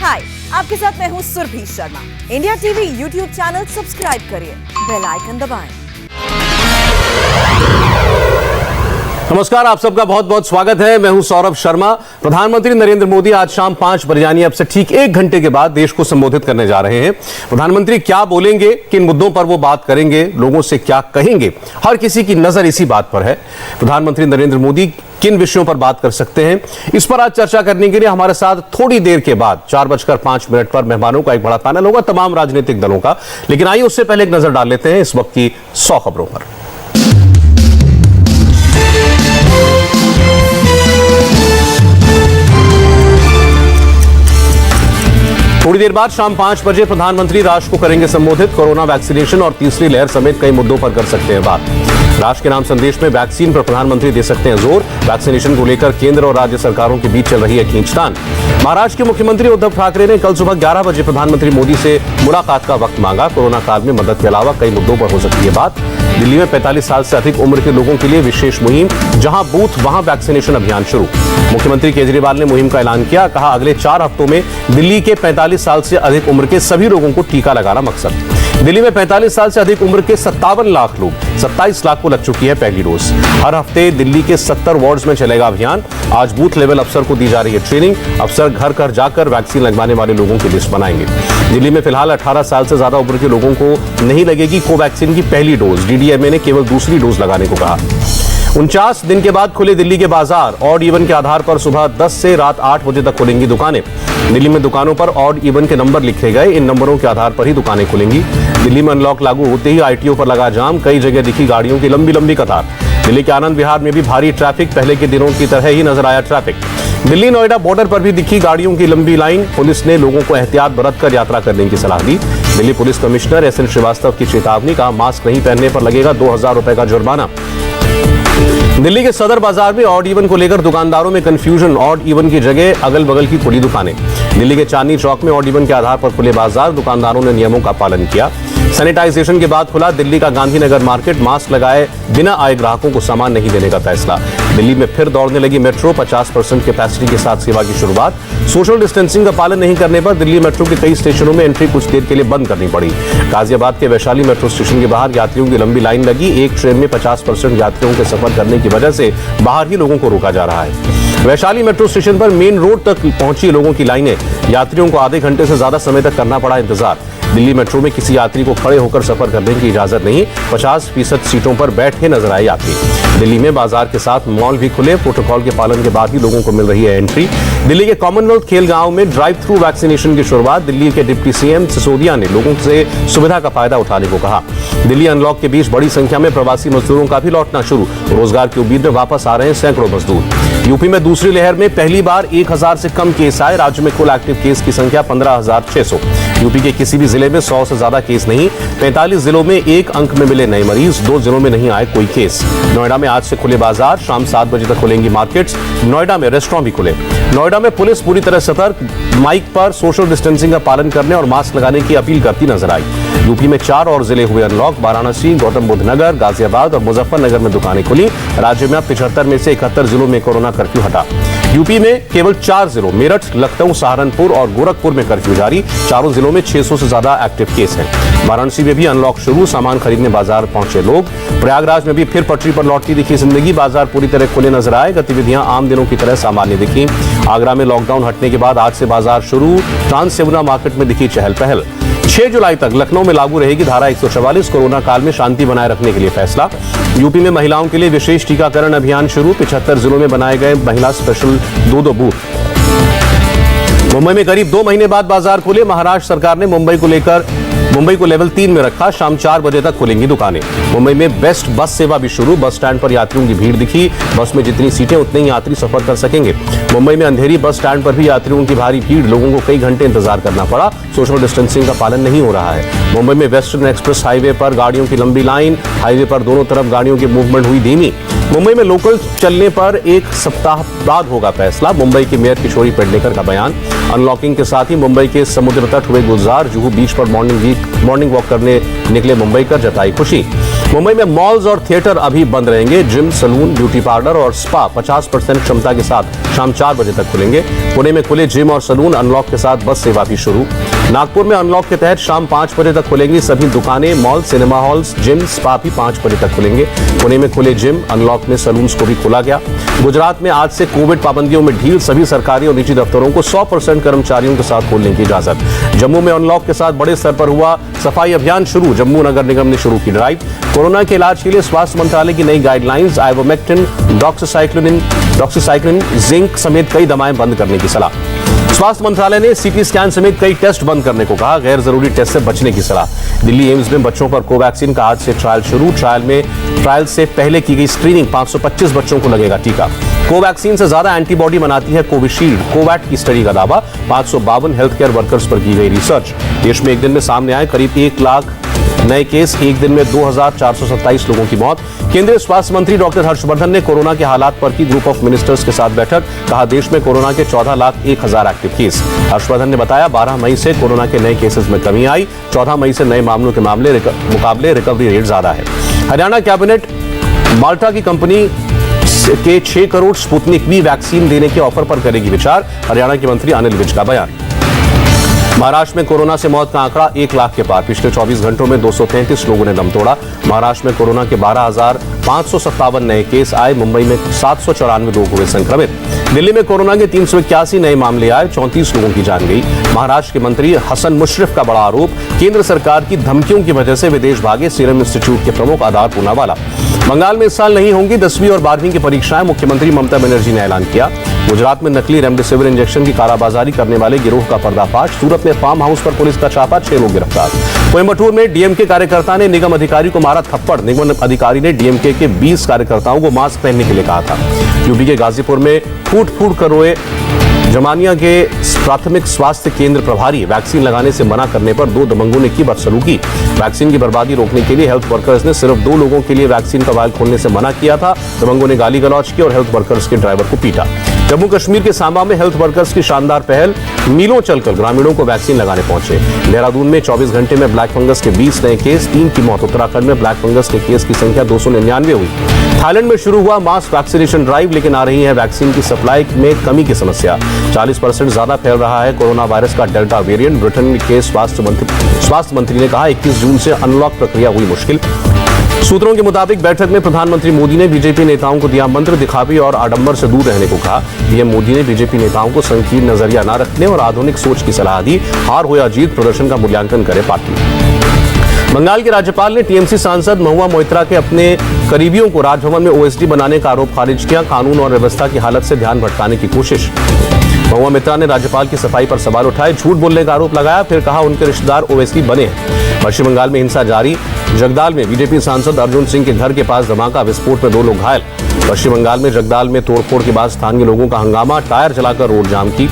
हाय, आपके साथ मैं हूँ Surabhi Sharma. India TV YouTube channel subscribe करिए, बेल आइकन दबाएं। नमस्कार, आप सबका बहुत बहुत स्वागत है। मैं हूं सौरभ शर्मा। प्रधानमंत्री नरेंद्र मोदी आज शाम 5 बजे यानी अब से ठीक 1 घंटे के बाद देश को संबोधित करने जा रहे हैं। प्रधानमंत्री क्या बोलेंगे, किन मुद्दों पर वो बात करेंगे, लोगों से क्या कहेंगे, हर किसी की नजर इसी बात पर है। प्रधानमंत्री नरेंद्र मोदी किन विषयों पर बात कर सकते हैं, इस पर आज चर्चा करने के लिए हमारे साथ थोड़ी देर के बाद 4:05 पर मेहमानों का एक बड़ा पैनल होगा, तमाम राजनीतिक दलों का। लेकिन आइए उससे पहले एक नजर डाल लेते हैं इस वक्त की 100 खबरों पर। थोड़ी देर बाद शाम 5 बजे प्रधानमंत्री राष्ट्र को करेंगे संबोधित। कोरोना वैक्सीनेशन और तीसरी लहर समेत कई मुद्दों पर कर सकते हैं बात। राष्ट्र के नाम संदेश में वैक्सीन पर प्रधानमंत्री दे सकते हैं जोर। वैक्सीनेशन को लेकर केंद्र और राज्य सरकारों के बीच चल रही है खींचतान। महाराष्ट्र के मुख्यमंत्री उद्धव ठाकरे ने कल सुबह 11 बजे प्रधानमंत्री मोदी से मुलाकात का वक्त मांगा। कोरोना काल में मदद के अलावा कई मुद्दों पर हो सकती है बात। दिल्ली में 45 साल से अधिक उम्र के लोगों के लिए विशेष मुहिम, जहां बूथ वहां वैक्सीनेशन अभियान शुरू। मुख्यमंत्री केजरीवाल ने मुहिम का ऐलान किया। कहा, अगले 4 हफ्तों में दिल्ली के 45 साल से अधिक उम्र के सभी लोगों को टीका लगाना मकसद। दिल्ली में 45 साल से अधिक उम्र के 57 लाख लोग, 27 लाख को लग चुकी है पहली डोज। हर हफ्ते दिल्ली के 70 वार्ड्स में चलेगा अभियान। आज बूथ लेवल अफसर को दी जा रही है ट्रेनिंग। अफसर घर घर जाकर वैक्सीन लगवाने वाले लोगों की लिस्ट बनाएंगे। दिल्ली में फिलहाल 18 साल से ज्यादा उम्र के लोगों को नहीं लगेगी कोवैक्सीन की पहली डोज। डीडीएमए ने केवल दूसरी डोज लगाने को कहा। 49 दिन के बाद खुले दिल्ली के बाजार। ऑड इवन के आधार पर सुबह 10 से रात 8 बजे तक खुलेंगी दुकानें। दिल्ली में दुकानों पर ऑड इवन के नंबर लिखे गए। इन नंबरों के आधार पर ही दुकानें खुलेंगी। दिल्ली में अनलॉक लागू होते ही आईटीओ पर लगा जाम। कई जगह दिखी गाड़ियों की लंबी लंबी कतार। दिल्ली के आनंद विहार में भी भारी ट्रैफिक। पहले के दिनों की तरह ही नजर आया ट्रैफिक। दिल्ली नोएडा बॉर्डर पर भी दिखी गाड़ियों की लंबी लाइन। पुलिस ने लोगों को एहतियात बरतकर यात्रा करने की सलाह दी। Delhi police commissioner SN Srivastava की चेतावनी। कहा, मास्क नहीं पहनने पर लगेगा 2000 रुपए का जुर्माना। दिल्ली के सदर बाजार में ऑड इवन को लेकर दुकानदारों में कंफ्यूजन। ऑड इवन की जगह अगल बगल की खुली दुकानें। दिल्ली के चांदनी चौक में ऑड इवन के आधार पर खुले बाजार। दुकानदारों ने नियमों का पालन किया। सैनिटाइजेशन के बाद खुला दिल्ली का गांधीनगर मार्केट। मास्क लगाए बिना आए ग्राहकों को सामान नहीं देने का फैसला। दिल्ली में फिर दौड़ने लगी मेट्रो। 50% कैपेसिटी के साथ सेवा की शुरुआत। सोशल डिस्टेंसिंग का पालन नहीं करने पर दिल्ली मेट्रो के कई स्टेशनों में एंट्री कुछ देर के लिए बंद करनी पड़ी। गाजियाबाद के वैशाली मेट्रो स्टेशन के बाहर यात्रियों की लंबी लाइन लगी। एक ट्रेन में 50% यात्रियों के सफर करने की वजह से बाहर ही लोगों को रोका जा रहा है। वैशाली मेट्रो स्टेशन पर मेन रोड तक पहुंची लोगों की लाइनें। यात्रियों को आधे घंटे से ज्यादा समय तक करना पड़ा इंतजार। दिल्ली मेट्रो में किसी यात्री को खड़े होकर सफर करने की इजाजत नहीं। 50% सीटों पर बैठे नजर आए यात्री। दिल्ली में बाजार के साथ मॉल भी खुले। प्रोटोकॉल के पालन के बाद ही लोगों को मिल रही है एंट्री। दिल्ली के कॉमनवेल्थ खेल गांव में ड्राइव थ्रू वैक्सीनेशन की शुरुआत। दिल्ली के डिप्टी CM सिसोदिया ने लोगों से सुविधा का फायदा उठाने को कहा। दिल्ली अनलॉक के बीच बड़ी संख्या में प्रवासी मजदूरों का भी लौटना शुरू। रोजगार की उम्मीद में वापस आ रहे हैं सैकड़ों मजदूर। यूपी में दूसरी लहर में पहली बार 1000 से कम केस आए। राज्य में कुल एक्टिव केस की संख्या 15,600। यूपी के किसी भी जिले में 100 से ज्यादा केस नहीं। 45 जिलों में एक अंक में मिले नए मरीज। 2 जिलों में नहीं आए कोई केस। नोएडा में आज से खुले बाजार। शाम 7 बजे तक खुलेंगी मार्केट्स। नोएडा में रेस्टोरेंट भी खुले। नोएडा में पुलिस पूरी तरह सतर्क। माइक पर सोशल डिस्टेंसिंग का पालन करने और मास्क लगाने की अपील करती नजर आई। यूपी में 4 और जिले हुए अनलॉक। वाराणसी, गौतम बुद्ध नगर, गाजियाबाद और मुजफ्फरनगर में दुकानें खुली। राज्य में अब 75 में से 71 जिलों में कोरोना कर्फ्यू हटा। यूपी में केवल 4 जिलों मेरठ, लखनऊ, सहारनपुर और गोरखपुर में कर्फ्यू जारी। चारों जिलों में 600 से ज्यादा एक्टिव केस हैं। वाराणसी में भी अनलॉक शुरू। सामान खरीदने बाजार पहुंचे लोग। प्रयागराज में भी फिर पटरी पर लौटती दिखी जिंदगी। बाजार पूरी तरह खुले नजर आए। गतिविधियां आम दिनों की तरह सामान्य दिखी। आगरा में लॉकडाउन हटने के बाद आज से बाजार शुरू। ट्रांस यमुना मार्केट में दिखी चहल पहल। 6 जुलाई तक लखनऊ में लागू रहेगी धारा 144। कोरोना काल में शांति बनाए रखने के लिए फैसला। यूपी में महिलाओं के लिए विशेष टीकाकरण अभियान शुरू। 75 जिलों में बनाए गए महिला स्पेशल 2 बूथ। मुंबई में करीब 2 महीने बाद बाजार खुले। महाराष्ट्र सरकार ने मुंबई को लेवल 3 में रखा। शाम 4 बजे तक खुलेंगी दुकानें। मुंबई में बेस्ट बस सेवा भी शुरू। बस स्टैंड पर यात्रियों की भीड़ दिखी। बस में जितनी सीटें उतने ही यात्री सफर कर सकेंगे। मुंबई में अंधेरी बस स्टैंड पर भी यात्रियों की भारी भीड़। लोगों को कई घंटे इंतजार करना पड़ा। सोशल डिस्टेंसिंग का पालन नहीं हो रहा है। मुंबई में वेस्टर्न एक्सप्रेस हाईवे पर गाड़ियों की लंबी लाइन। हाईवे पर दोनों तरफ गाड़ियों की मूवमेंट हुई धीमी। मुंबई में लोकल चलने पर 1 सप्ताह बाद होगा फैसला। मुंबई के मेयर किशोरी पेडनेकर का बयान। अनलॉकिंग के साथ ही मुंबई के समुद्र तट हुए गुलजार। जुहू बीच पर मॉर्निंग वॉक करने निकले मुंबईकर, जताई खुशी। मुंबई में मॉल्स और थिएटर अभी बंद रहेंगे। जिम, सलून, ब्यूटी पार्लर और स्पा 50% क्षमता के साथ शाम 4 बजे तक खुलेंगे। पुणे में खुले जिम और सलून, अनलॉक के साथ बस सेवा भी शुरू। नागपुर में अनलॉक के तहत शाम 5 बजे तक खुलेंगी सभी दुकानें, mall, cinema halls, gym, spa भी 5 बजे तक खुलेंगे। पुणे में खुले जिम, अनलॉक में सलून्स को भी खोला गया। गुजरात में आज से कोविड पाबंदियों में ढील, सभी सरकारी और निजी दफ्तरों को 100% कर्मचारियों के साथ खोलने की इजाजत। जम्मू में अनलॉक के साथ बड़े स्तर पर हुआ सफाई अभियान शुरू। जम्मू नगर निगम ने शुरू की ड्राइव। कोरोना के इलाज के लिए स्वास्थ्य मंत्रालय की नई गाइडलाइंस, आइवोमेक्टिन, डॉक्सीसाइक्लिन, जिंक समेत कई दवाएं बंद करने की सलाह। स्वास्थ्य मंत्रालय ने सीटी स्कैन समेत कई टेस्ट बंद करने को कहा। गैर जरूरी टेस्ट से बचने की सलाह। दिल्ली एम्स में बच्चों पर कोवैक्सीन का आज से ट्रायल शुरू। ट्रायल से पहले की गई स्क्रीनिंग 525 बच्चों को लगेगा टीका। कोवैक्सीन से ज्यादा एंटीबॉडी बनाती है कोविशील्ड, कोवैट की स्टडी का दावा। 552 हेल्थ केयर वर्कर्स पर की गई रिसर्च। देश में एक दिन में सामने आए करीब 1 लाख नए केस, एक दिन में 2427 लोगों की मौत। केंद्रीय स्वास्थ्य मंत्री डॉक्टर हर्षवर्धन ने कोरोना के हालात पर की ग्रुप ऑफ मिनिस्टर्स के साथ बैठक। कहा देश में कोरोना के 14,01,000 एक्टिव केस। हर्षवर्धन ने बताया 12 मई से कोरोना के नए केसेस में कमी आई। 14 मई से नए मामलों के मुकाबले रिकवरी रेट ज्यादा है। हरियाणा कैबिनेट माल्टा की कंपनी के 6 करोड़ स्पुतनिक वी वैक्सीन देने के ऑफर पर करेगी विचार। हरियाणा के मंत्री अनिल विज का बयान। महाराष्ट्र में कोरोना से मौत का आंकड़ा 1 लाख के पार। पिछले 24 घंटों में 233 लोगों ने दम तोड़ा। महाराष्ट्र में कोरोना के 12,557 नए केस आए। मुंबई में 794 लोग हुए संक्रमित। दिल्ली में कोरोना के 381 नए मामले आए, 34 लोगों की जान गई। महाराष्ट्र के मंत्री हसन मुशर्रफ का बड़ा आरोप, केंद्र सरकार की धमकियों की वजह से विदेश भागे सीरम इंस्टीट्यूट के प्रमुख आधार पूनावाला। बंगाल में इस साल नहीं होंगी 10वीं और 12वीं की परीक्षाएं, मुख्यमंत्री ममता बनर्जी ने ऐलान किया। गुजरात में नकली रेमडेसिविर इंजेक्शन की कालाबाजारी करने वाले गिरोह का पर्दाफाश। सूरत में फार्म हाउस पर पुलिस का छापा, 6 लोग गिरफ्तार। कोयम्बटूर में डीएमके कार्यकर्ता ने निगम अधिकारी को मारा थप्पड़। निगम अधिकारी ने डीएमके के 20 कार्यकर्ताओं को मास्क पहनने के लिए कहा था। यूपी के गाजीपुर में फूट कर रोए जमानिया के प्राथमिक स्वास्थ्य केंद्र प्रभारी। वैक्सीन लगाने से मना करने पर 2 दबंगों ने की बदसलूकी। वैक्सीन की बर्बादी रोकने के लिए हेल्थ वर्कर्स ने सिर्फ 2 लोगों के लिए वैक्सीन का वायल खोलने से मना किया था। दबंगों ने गाली गलौज की और हेल्थ वर्कर्स के ड्राइवर को पीटा। जम्मू कश्मीर के सांबा में हेल्थ वर्कर्स की शानदार पहल, मीलों चलकर ग्रामीणों को वैक्सीन लगाने पहुंचे। देहरादून में 24 घंटे में ब्लैक फंगस के 20 नए केस, 3 की मौत। उत्तराखंड में ब्लैक फंगस के केस की संख्या 299 हुई। थाईलैंड में शुरू हुआ मास वैक्सीनेशन ड्राइव, लेकिन आ रही है वैक्सीन की सप्लाई में कमी की समस्या। 40% ज्यादा फैल रहा है कोरोना वायरस का डेल्टा वेरिएंट। ब्रिटेन के स्वास्थ्य मंत्री ने कहा 21 जून से अनलॉक प्रक्रिया हुई मुश्किल। सूत्रों के मुताबिक बैठक में प्रधानमंत्री मोदी ने बीजेपी नेताओं को दिया मंत्र, दिखावे और आडंबर से दूर रहने को कहा। पीएम मोदी ने बीजेपी नेताओं को संकीर्ण नजरिया न रखने और आधुनिक सोच की सलाह दी। हार हो या जीत, प्रदर्शन का मूल्यांकन करे पार्टी। बंगाल के राज्यपाल ने टीएमसी सांसद महुआ मोइत्रा के अपने करीबियों को राजभवन में ओएसडी बनाने का आरोप खारिज किया। कानून और व्यवस्था की हालत से ध्यान भटकाने की कोशिश। महुआ मोइत्रा ने राज्यपाल की सफाई पर सवाल उठाए, झूठ बोलने का आरोप लगाया, फिर कहा उनके रिश्तेदार ओएसडी बने। पश्चिम बंगाल में हिंसा जारी। जगदाल में बीजेपी सांसद अर्जुन सिंह के घर के पास धमाका, विस्फोट में 2 लोग घायल। पश्चिम बंगाल में जगदाल में तोड़फोड़ के बाद स्थानीय लोगों का हंगामा, टायर जलाकर रोड जाम की।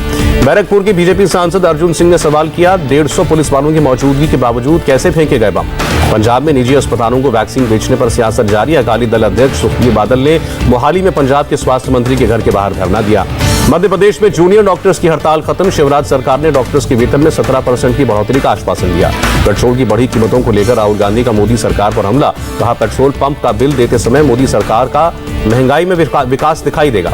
बैरकपुर के बीजेपी सांसद अर्जुन सिंह ने सवाल किया, 150 पुलिस वालों की मौजूदगी के बावजूद कैसे फेंके गए बम। पंजाब में निजी अस्पतालों को वैक्सीन बेचने पर सियासत जारी। अकाली दल अध्यक्ष सुखबीर बादल ने मोहाली में पंजाब के स्वास्थ्य मंत्री के घर के बाहर धरना दिया। मध्य प्रदेश में जूनियर डॉक्टर्स की हड़ताल खत्म। शिवराज सरकार ने डॉक्टर्स के वेतन में 17% की बढ़ोतरी का आश्वासन दिया। पेट्रोल की बढ़ी कीमतों को लेकर राहुल गांधी का मोदी सरकार पर हमला। कहा पेट्रोल पंप का बिल देते समय मोदी सरकार का महंगाई में विकास दिखाई देगा।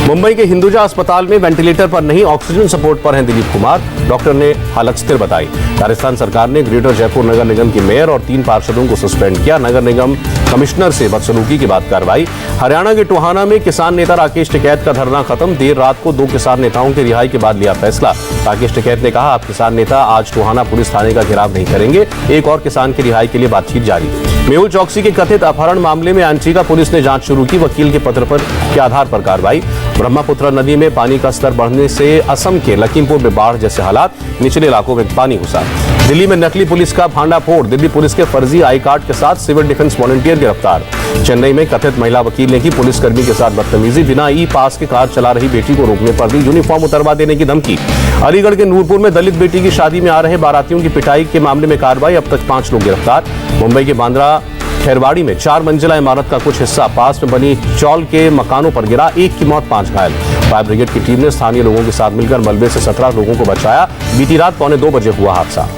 मुंबई के हिंदुजा अस्पताल में वेंटिलेटर पर नहीं, ऑक्सीजन सपोर्ट पर हैं दिलीप कुमार। डॉक्टर ने हालत स्थिर बताई। राजस्थान सरकार ने ग्रेटर जयपुर नगर निगम के मेयर और 3 पार्षदों को सस्पेंड किया। नगर निगम कमिश्नर से बदसलूकी के बाद कार्रवाई। हरियाणा के टोहाना में किसान नेता राकेश टिकैत का धरना खत्म। देर रात को 2 किसान नेताओं की रिहाई के बाद लिया फैसला। राकेश टिकैत ने कहा, अब किसान नेता आज टोहाना पुलिस थाने का घेराव नहीं करेंगे। एक और किसान की रिहाई के लिए बातचीत जारी। मेहुल चौकसी के कथित अपहरण मामले में अंशिका पुलिस ने जांच शुरू की। वकील के पत्र के आधार पर कार्रवाई। ब्रह्मपुत्र नदी में पानी का स्तर बढ़ने से असम के लखीमपुर में बाढ़ जैसे हालात, निचले इलाकों में पानी घुसा। दिल्ली में नकली पुलिस का भांडाफोड़। दिल्ली पुलिस के फर्जी आई कार्ड के साथ सिविल डिफेंस वॉलंटियर गिरफ्तार। चेन्नई में कथित महिला वकील ने की पुलिसकर्मी के साथ बदतमीजी। बिना ई पास के कार चला रही बेटी को रोकने पर दी यूनिफॉर्म उतरवा देने की धमकी। अलीगढ़ के नूरपुर में दलित बेटी की शादी में आ रहे बारातियों की पिटाई के मामले में कार्रवाई। अब तक 5 लोग गिरफ्तार। मुंबई के बांद्रा खैरवाड़ी में 4 मंजिला इमारत का कुछ हिस्सा पास में बनी चौल के मकानों पर गिरा। 1 की मौत, 5 घायल। फायर ब्रिगेड की टीम ने स्थानीय लोगों के साथ मिलकर मलबे से 17 लोगों को बचाया। बीती रात 1:45 बजे हुआ हादसा।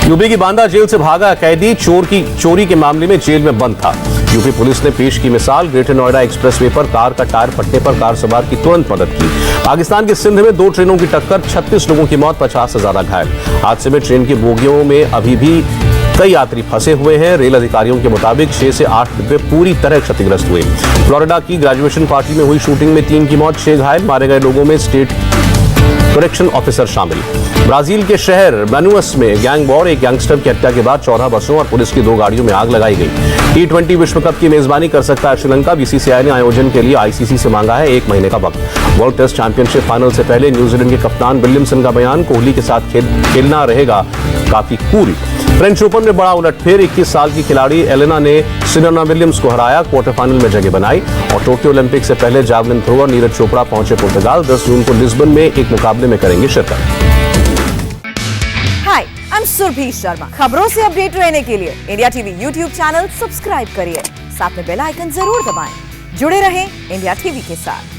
यूपी की बांदा जेल से भागा कैदी चोरी के मामले में जेल में बंद था। यूपी पुलिस ने पेश की मिसाल। ग्रेटर नोएडा एक्सप्रेसवे पर कार का टायर फटने पर कार सवार की तुरंत मदद की। पाकिस्तान के सिंध में 2 ट्रेनों की टक्कर, 36 लोगों की मौत, 50 से ज्यादा घायल। हादसे में ट्रेन की बोगियों में अभी भी कई यात्री फंसे हुए हैं। रेल अधिकारियों के मुताबिक 6 से 8 डिब्बे पूरी तरह क्षतिग्रस्त हुए। फ्लोरिडा की ग्रेजुएशन पार्टी में हुई शूटिंग में 3 की मौत, 6 घायल। मारे गए लोगों में स्टेट करेक्शन ऑफिसर शामिल। ब्राजील के शहर मैनुअस में गैंग वॉर, एक गैंगस्टर की हत्या के बाद 14 बसों और पुलिस की 2 गाड़ियों में आग लगाई गई। T20 विश्व कप की मेजबानी कर सकता है श्रीलंका। बीसीसीआई ने आयोजन के लिए आईसीसी से मांगा है 1 महीने का वक्त। वर्ल्ड टेस्ट चैंपियनशिप फाइनल से पहले न्यूजीलैंड के कप्तान विलियमसन का बयान, कोहली के साथ खेलना रहेगा काफी कूल। फ्रेंच ओपन में बड़ा उलटफेर, 21 साल की खिलाड़ी एलेना ने सिरेना विलियम्स को हराया, क्वार्टर फाइनल में जगह बनाई। और टोक्यो ओलंपिक से पहले जावलिन थ्रोअर नीरज चोपड़ा पहुंचे पुर्तगाल। 10 जून को लिस्बन में एक मुकाबले में करेंगे शिरकत। हाय, आई एम सुरभि शर्मा। खबरों से अपडेट रहने के लिए India TV YouTube channel subscribe करिए, साथ में बेल आइकन जरूर दबाएं। जुड़े रहें इंडिया टीवी के साथ।